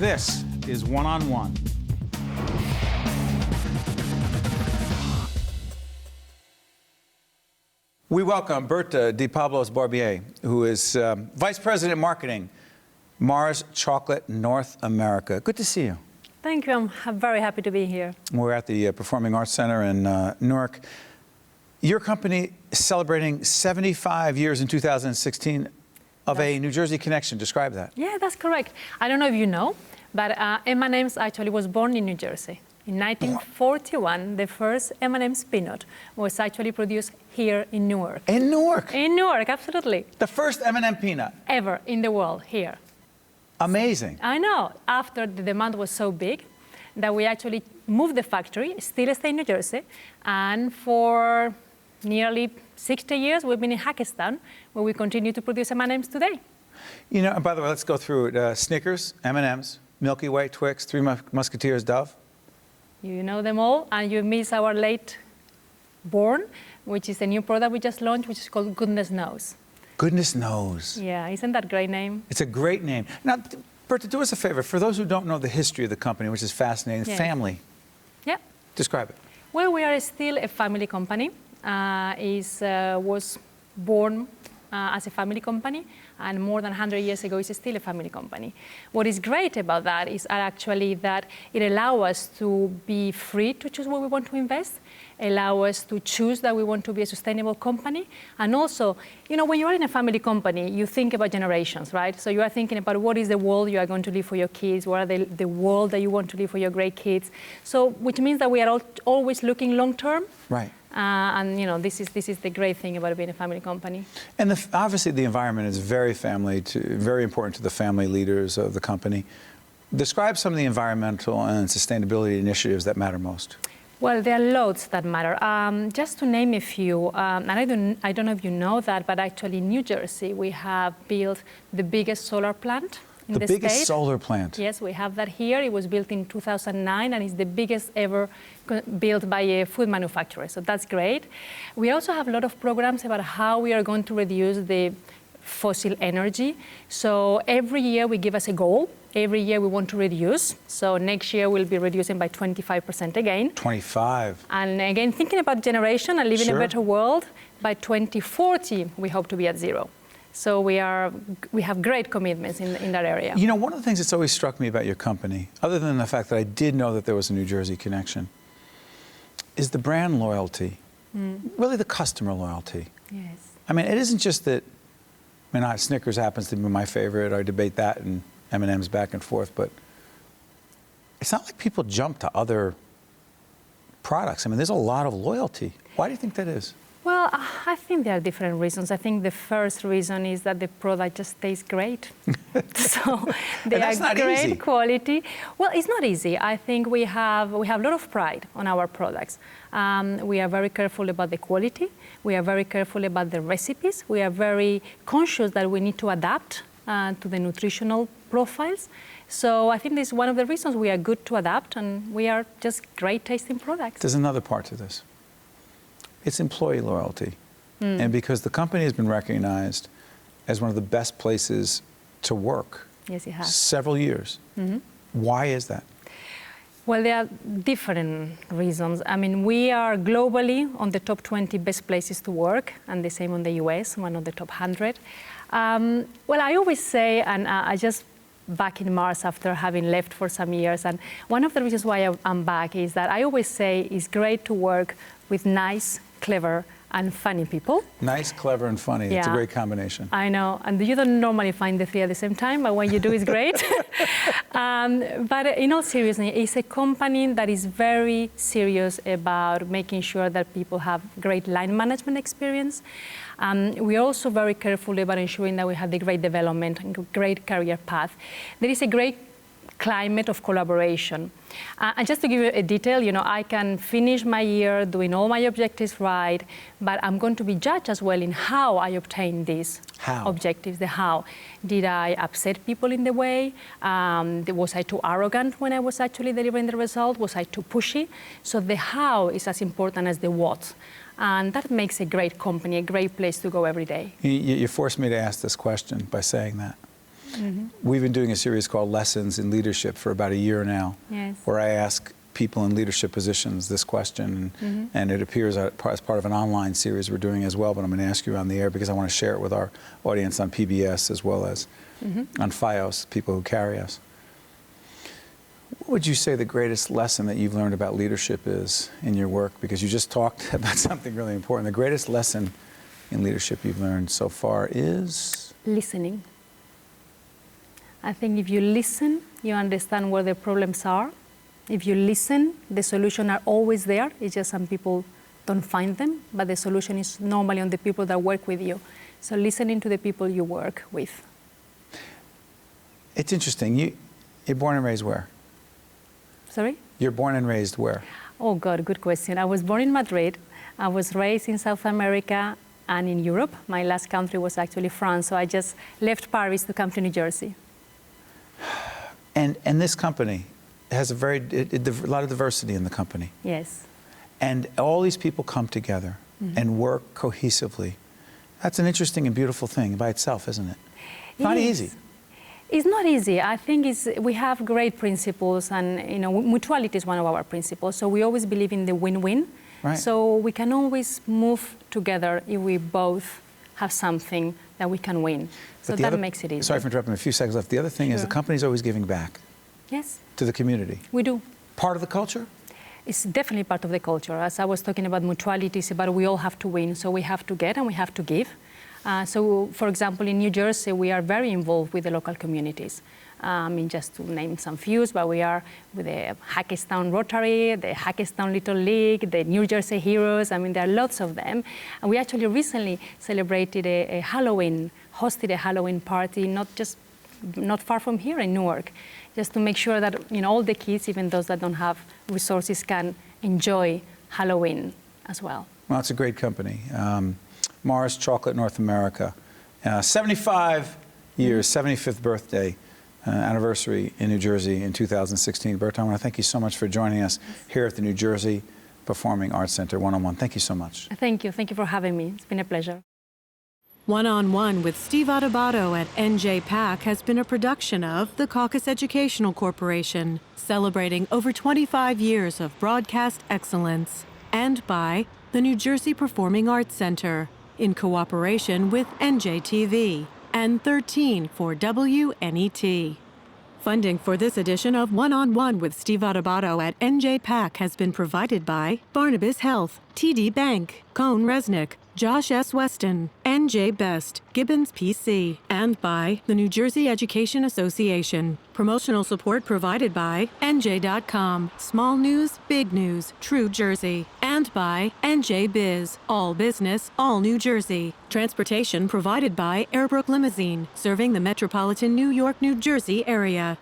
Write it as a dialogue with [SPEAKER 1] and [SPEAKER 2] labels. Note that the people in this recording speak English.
[SPEAKER 1] This is One-on-One. We welcome Berta De Pablos-Barbier, who is Vice President Marketing, Mars Chocolate North America. Good to see you.
[SPEAKER 2] Thank you. I'm very happy to be here.
[SPEAKER 1] We're at the Performing Arts Center in Newark. Your company is celebrating 75 years in 2016 of a New Jersey connection. Describe that.
[SPEAKER 2] Yeah, that's correct. I don't know if you know, but M&Ms actually was born in New Jersey. In 1941, the first M&M's peanut was actually produced here in Newark.
[SPEAKER 1] In Newark?
[SPEAKER 2] In Newark, absolutely.
[SPEAKER 1] The first M&M peanut?
[SPEAKER 2] Ever in the world, here.
[SPEAKER 1] Amazing.
[SPEAKER 2] I know. After the demand was so big that we actually moved the factory, still stay in New Jersey, and for nearly 60 years we've been in Hackettstown, where we continue to produce M&Ms today.
[SPEAKER 1] You know, and by the way, let's go through it. Snickers, M&Ms, Milky Way, Twix, Three Musketeers, Dove.
[SPEAKER 2] You know them all, and you miss our late born, which is a new product we just launched, which is called Goodness Knows.
[SPEAKER 1] Goodness Knows.
[SPEAKER 2] Yeah, isn't that a great name?
[SPEAKER 1] It's a great name. Now, Berta, do us a favor. For those who don't know the history of the company, which is fascinating,
[SPEAKER 2] Yes.
[SPEAKER 1] family.
[SPEAKER 2] Yeah.
[SPEAKER 1] Describe it.
[SPEAKER 2] Well, we are still a family company. Was born as a family company, and more than 100 years ago, it's still a family company. What is great about that is actually that it allows us to be free to choose where we want to invest, allow us to choose that we want to be a sustainable company, and also, you know, when you are in a family company, you think about generations, right? So you are thinking about what is the world you are going to leave for your kids, what are the world that you want to leave for your great kids. So, which means that we are always looking long term.
[SPEAKER 1] Right.
[SPEAKER 2] And you know, this is the great thing about being a family company.
[SPEAKER 1] And obviously the environment is very important to the family leaders of the company. Describe some of the environmental and sustainability initiatives that matter most.
[SPEAKER 2] Well, there are loads that matter. Just to name a few, and I don't know if you know that, but actually in New Jersey we have built the biggest solar plant in the state. The biggest
[SPEAKER 1] solar plant?
[SPEAKER 2] Yes, we have that here. It was built in 2009 and it's the biggest ever built by a food manufacturer, so that's great. We also have a lot of programs about how we are going to reduce the fossil energy. So every year we give us a goal. Every year we want to reduce. So next year we'll be reducing by 25% again.
[SPEAKER 1] 25.
[SPEAKER 2] And again, thinking about generation and living in a better world, by 2040 we hope to be at zero. So we have great commitments in that area.
[SPEAKER 1] You know, one of the things that's always struck me about your company, other than the fact that I did know that there was a New Jersey connection, is the brand loyalty, really the customer loyalty.
[SPEAKER 2] Yes.
[SPEAKER 1] I mean, it isn't just that, I mean, Snickers happens to be my favorite, I debate that and M&M's back and forth, but it's not like people jump to other products. I mean, there's a lot of loyalty. Why do you think that is?
[SPEAKER 2] Well, I think there are different reasons. I think the first reason is that the product just tastes great. So they are great quality. Well, it's not easy. I think we have a lot of pride on our products. We are very careful about the quality. We are very careful about the recipes. We are very conscious that we need to adapt to the nutritional profiles. So I think this is one of the reasons we are good to adapt, and we are just great tasting products.
[SPEAKER 1] There's another part to this. It's employee loyalty. And because the company has been recognized as one of the best places to work.
[SPEAKER 2] Yes, it has.
[SPEAKER 1] Several years. Why is that?
[SPEAKER 2] Well, there are different reasons. I mean, we are globally on the top 20 best places to work, and the same on the US, one of the top 100. Well, I always say, and I just back in Mars after having left for some years, and one of the reasons why I'm back is that I always say it's great to work with nice, clever, and funny people. Nice, clever, and funny. Yeah. It's a great combination. I know, and you don't normally find the three at the same time, but when you do, it's great. But in all seriousness, it's a company that is very serious about making sure that people have great line management experience. We are also very careful about ensuring that we have the great development and great career path. There is a great climate of collaboration. And just to give you a detail, you know, I can finish my year doing all my objectives right, but I'm going to be judged as well in how I obtain these objectives, the how. Did I upset people in the way? Was I too arrogant when I was actually delivering the result? Was I too pushy? So the how is as important as the what. And that makes a great company, a great place to go every day. You forced me to ask this question by saying that.
[SPEAKER 1] We've been doing a series called Lessons in Leadership for about a year now,
[SPEAKER 2] Yes.
[SPEAKER 1] where I ask people in leadership positions this question, and it appears as part of an online series we're doing as well, but I'm going to ask you on the air because I want to share it with our audience on PBS as well as on FiOS, people who carry us. What would you say the greatest lesson that you've learned about leadership is in your work? Because you just talked about something really important. The greatest lesson in leadership you've learned so far is?
[SPEAKER 2] Listening. I think if you listen, you understand where the problems are. If you listen, the solutions are always there. It's just some people don't find them, but the solution is normally on the people that work with you. So listening to the people you work with.
[SPEAKER 1] It's interesting. You're born and raised where?
[SPEAKER 2] Sorry?
[SPEAKER 1] You're born and raised where?
[SPEAKER 2] Oh God, good question. I was born in Madrid. I was raised in South America and in Europe. My last country was actually France, so I just left Paris to come to New Jersey.
[SPEAKER 1] And this company has a lot of diversity in the company.
[SPEAKER 2] Yes.
[SPEAKER 1] And all these people come together and work cohesively. That's an interesting and beautiful thing by itself, isn't it? Not easy.
[SPEAKER 2] It's not easy. I think we have great principles, and mutuality is one of our principles. So we always believe in the win-win.
[SPEAKER 1] Right.
[SPEAKER 2] So we can always move together if we both have something that we can win. So that makes it easy.
[SPEAKER 1] Sorry for interrupting, a few seconds left. The other thing is the company's always giving back.
[SPEAKER 2] Yes.
[SPEAKER 1] To the community.
[SPEAKER 2] We do.
[SPEAKER 1] Part of the culture?
[SPEAKER 2] It's definitely part of the culture. As I was talking about mutuality, it's about we all have to win. So we have to get and we have to give. So, for example, in New Jersey, we are very involved with the local communities. Just to name some few, but we are with the Hackettstown Rotary, the Hackettstown Little League, the New Jersey Heroes. There are lots of them. And we actually recently celebrated a Halloween, hosted a Halloween party, not far from here in Newark, just to make sure that all the kids, even those that don't have resources, can enjoy Halloween as well.
[SPEAKER 1] Well, it's a great company. Mars Chocolate North America, 75 years, 75th birthday anniversary in New Jersey in 2016. Berta, I want to thank you so much for joining us here at the New Jersey Performing Arts Center one-on-one. Thank you so much.
[SPEAKER 2] Thank you. Thank you for having me. It's been a pleasure.
[SPEAKER 3] One-on-One with Steve Adubato at NJPAC has been a production of the CAUCUS Educational Corporation, celebrating over 25 years of broadcast excellence, and by the New Jersey Performing Arts Center, in cooperation with NJTV and 13 for WNET. Funding for this edition of One-on-One with Steve Adubato at NJPAC has been provided by Barnabas Health, TD Bank, Cone Resnick, Josh S. Weston, NJ Best, Gibbons PC, and by the New Jersey Education Association. Promotional support provided by NJ.com, Small News, Big News, True Jersey, and by NJ Biz, All Business, All New Jersey. Transportation provided by Airbrook Limousine, serving the metropolitan New York, New Jersey area.